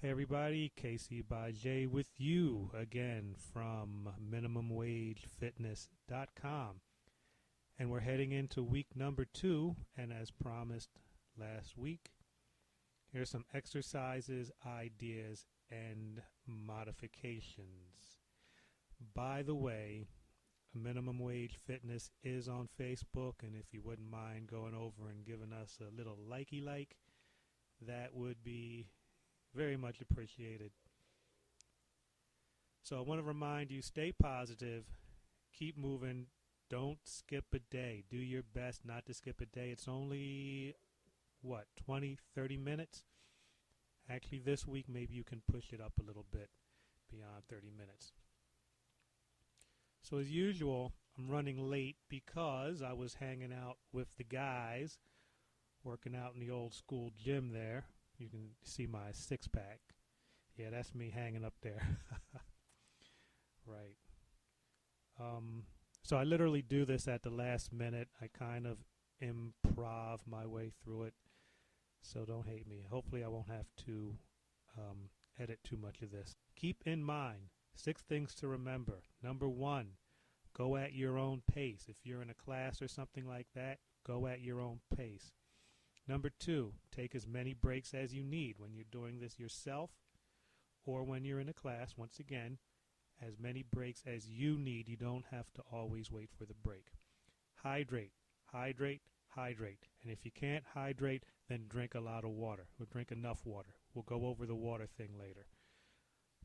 Hey everybody, Casey by Jay with you again from MinimumWageFitness.com. And we're heading into week number 2, and as promised last week, here's some exercises, ideas, and modifications. By the way, Minimum Wage Fitness is on Facebook, and if you wouldn't mind going over and giving us a little likey-like, that would be very much appreciated. So I want to remind you, stay positive, keep moving, don't skip a day. Do your best not to skip a day. It's only, 20, 30 minutes? Actually, this week maybe you can push it up a little bit beyond 30 minutes. So as usual, I'm running late because I was hanging out with the guys, working out in the old school gym there. You can see my six-pack. Yeah, that's me hanging up there. Right. So I literally do this at the last minute. I kind of improv my way through it. So don't hate me. Hopefully I won't have to edit too much of this. Keep in mind 6 things to remember. Number 1, go at your own pace. If you're in a class or something like that, go at your own pace. Number 2, take as many breaks as you need when you're doing this yourself or when you're in a class. Once again, as many breaks as you need. You don't have to always wait for the break. Hydrate, hydrate, hydrate. And if you can't hydrate, then drink a lot of water or drink enough water. We'll go over the water thing later.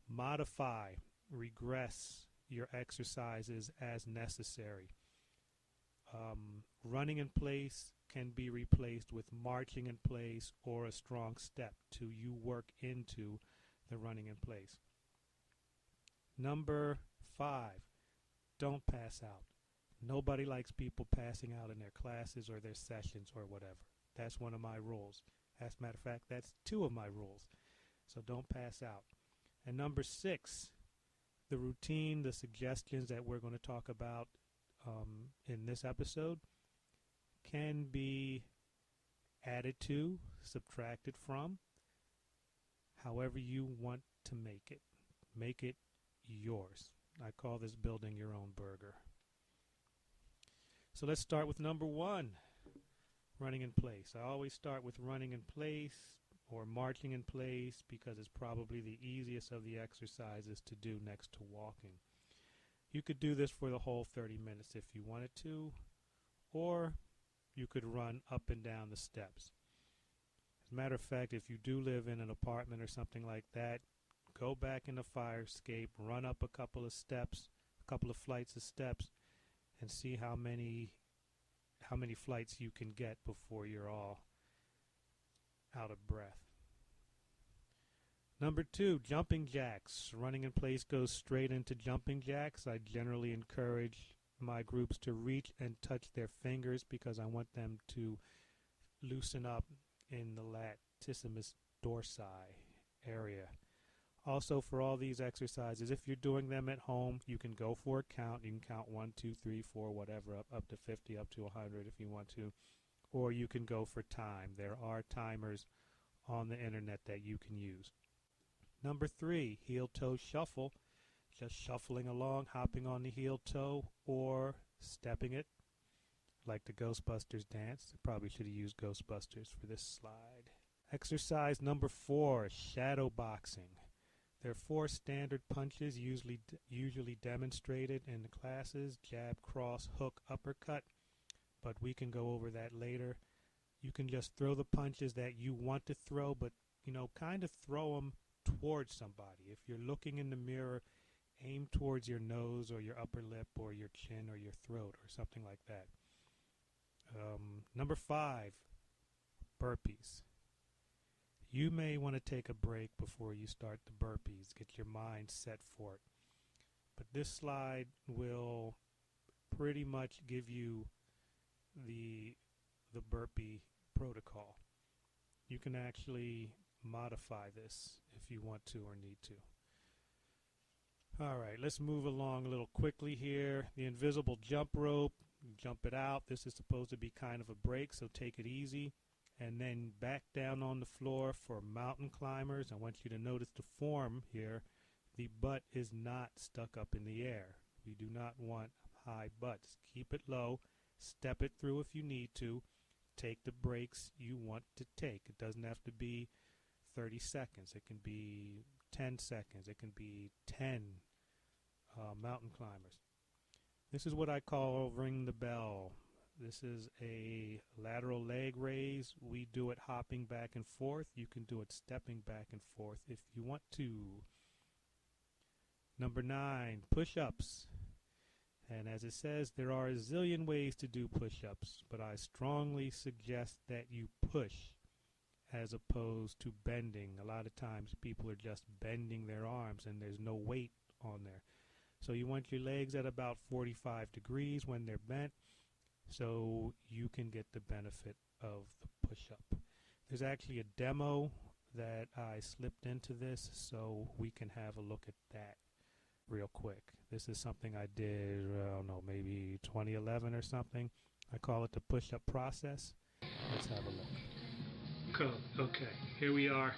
Modify, regress your exercises as necessary. Running in place can be replaced with marching in place or a strong step to you work into the running in place. Number 5, don't pass out. Nobody likes people passing out in their classes or their sessions or whatever. That's one of my rules. As a matter of fact, that's 2 of my rules. So don't pass out. And number 6, the routine, the suggestions that we're going to talk about in this episode can be added to, subtracted from, however you want to make it. Make it yours. I call this building your own burger. So let's start with number 1, running in place. I always start with running in place or marching in place because it's probably the easiest of the exercises to do next to walking. You could do this for the whole 30 minutes if you wanted to, or you could run up and down the steps. As a matter of fact, if you do live in an apartment or something like that, go back in the fire escape, run up a couple of steps, a couple of flights of steps, and see how many flights you can get before you're all out of breath. Number 2, jumping jacks. Running in place goes straight into jumping jacks. I generally encourage my groups to reach and touch their fingers because I want them to loosen up in the latissimus dorsi area. Also, for all these exercises, if you're doing them at home, you can go for a count. You can count 1, 2, 3, 4, whatever, up to 50, up to 100 if you want to. Or you can go for time. There are timers on the internet that you can use. Number 3, heel-toe shuffle. Just shuffling along, hopping on the heel toe, or stepping it, like the Ghostbusters dance. I probably should have used Ghostbusters for this slide. Exercise number 4, shadow boxing. There are 4 standard punches usually demonstrated in the classes: jab, cross, hook, uppercut, but we can go over that later. You can just throw the punches that you want to throw, but kind of throw them towards somebody. If you're looking in the mirror, aim towards your nose or your upper lip or your chin or your throat or something like that. Number 5, burpees. You may want to take a break before you start the burpees. Get your mind set for it. But this slide will pretty much give you the burpee protocol. You can actually modify this if you want to or need to. All right, let's move along a little quickly here. The invisible jump rope, jump it out. This is supposed to be kind of a break, so take it easy. and then back down on the floor for mountain climbers. I want you to notice the form here. The butt is not stuck up in the air. We do not want high butts. Keep it low. Step it through if you need to. Take the breaks you want to take. It doesn't have to be 30 seconds. It can be 10 seconds. It can be 10 mountain climbers. This is what I call ring the bell. This is a lateral leg raise. We do it hopping back and forth. You can do it stepping back and forth if you want to. Number 9, push-ups. And as it says, there are a zillion ways to do push-ups, but I strongly suggest that you push as opposed to bending. A lot of times people are just bending their arms and there's no weight on there. So you want your legs at about 45 degrees when they're bent so you can get the benefit of the push-up. There's actually a demo that I slipped into this so we can have a look at that real quick. This is something I did, I don't know, maybe 2011 or something. I call it the push-up process. Let's have a look. Okay, here we are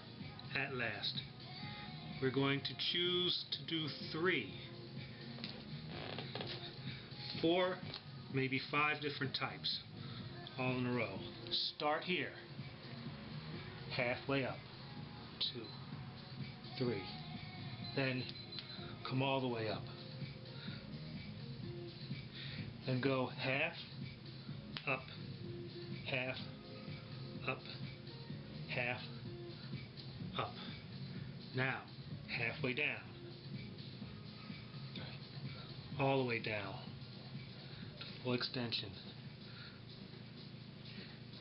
at last. We're going to choose to do 3, 4, maybe 5 different types, all in a row. Start here, halfway up, 2, 3, then come all the way up, and go half, up, half, up, half, up. Now, halfway down, all the way down, full extension.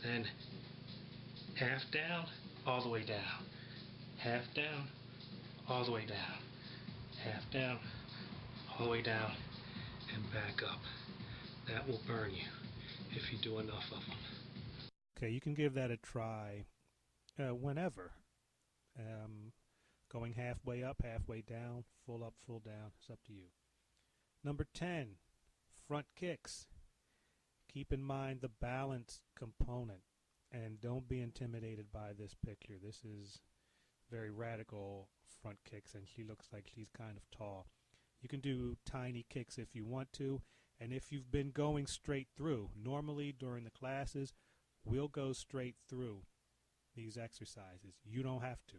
Then half down, all the way down, half down, all the way down, half down, all the way down, and back up. That will burn you if you do enough of them. Okay, you can give that a try whenever. Going halfway up, halfway down, full up, full down. It's up to you. Number 10, front kicks. Keep in mind the balance component, and don't be intimidated by this picture. This is very radical front kicks, and she looks like she's kind of tall. You can do tiny kicks if you want to, and if you've been going straight through, normally during the classes, we'll go straight through these exercises. You don't have to.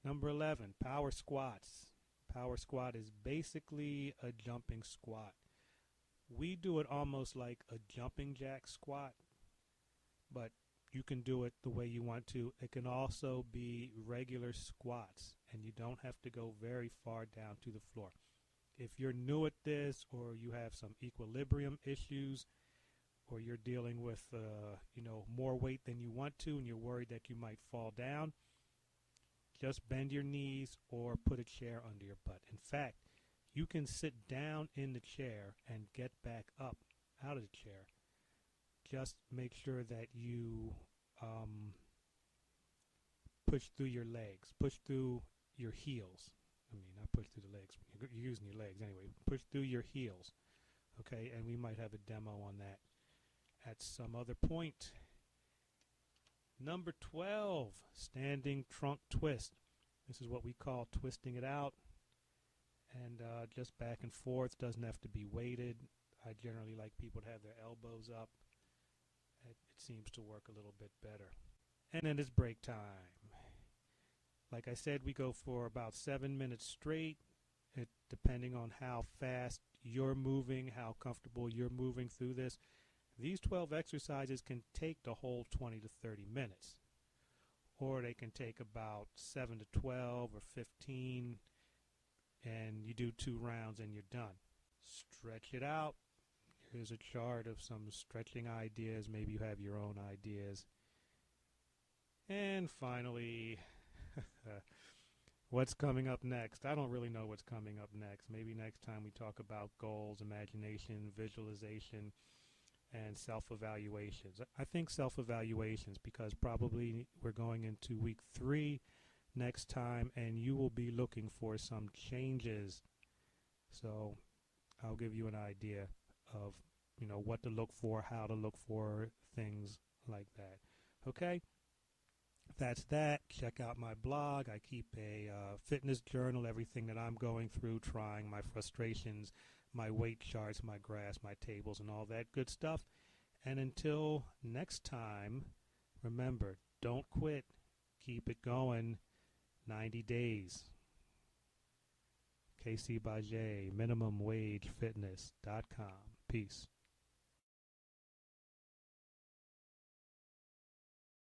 Number 11, power squats. Power squat is basically a jumping squat. We do it almost like a jumping jack squat, but you can do it the way you want to. It can also be regular squats, and you don't have to go very far down to the floor. If you're new at this, or you have some equilibrium issues, or you're dealing with more weight than you want to, and you're worried that you might fall down, just bend your knees or put a chair under your butt. In fact, you can sit down in the chair and get back up out of the chair. Just make sure that you push through your legs, push through your heels. I mean, not push through the legs. You're using your legs anyway. Push through your heels. Okay, and we might have a demo on that at some other point. Number 12, standing trunk twist. This is what we call twisting it out. And just back and forth, doesn't have to be weighted. I generally like people to have their elbows up. It seems to work a little bit better. And then it's break time. Like I said, we go for about 7 minutes straight, depending on how fast you're moving, how comfortable you're moving through this. These 12 exercises can take the whole 20 to 30 minutes. Or they can take about 7 to 12 or 15, and you do 2 rounds and you're done. Stretch it out. Here's a chart of some stretching ideas. Maybe you have your own ideas. And finally, what's coming up next? I don't really know what's coming up next. Maybe next time we talk about goals, imagination, visualization, and self-evaluations. I think self-evaluations because probably we're going into week 3 next time, and you will be looking for some changes. So I'll give you an idea of what to look for, how to look for things like that. Okay? That's that. Check out my blog. I keep a fitness journal, everything that I'm going through, trying, my frustrations, my weight charts, my graphs, my tables, and all that good stuff. And until next time, remember, don't quit. Keep it going. 90 days. KC Bajay, minimumwagefitness.com. Peace.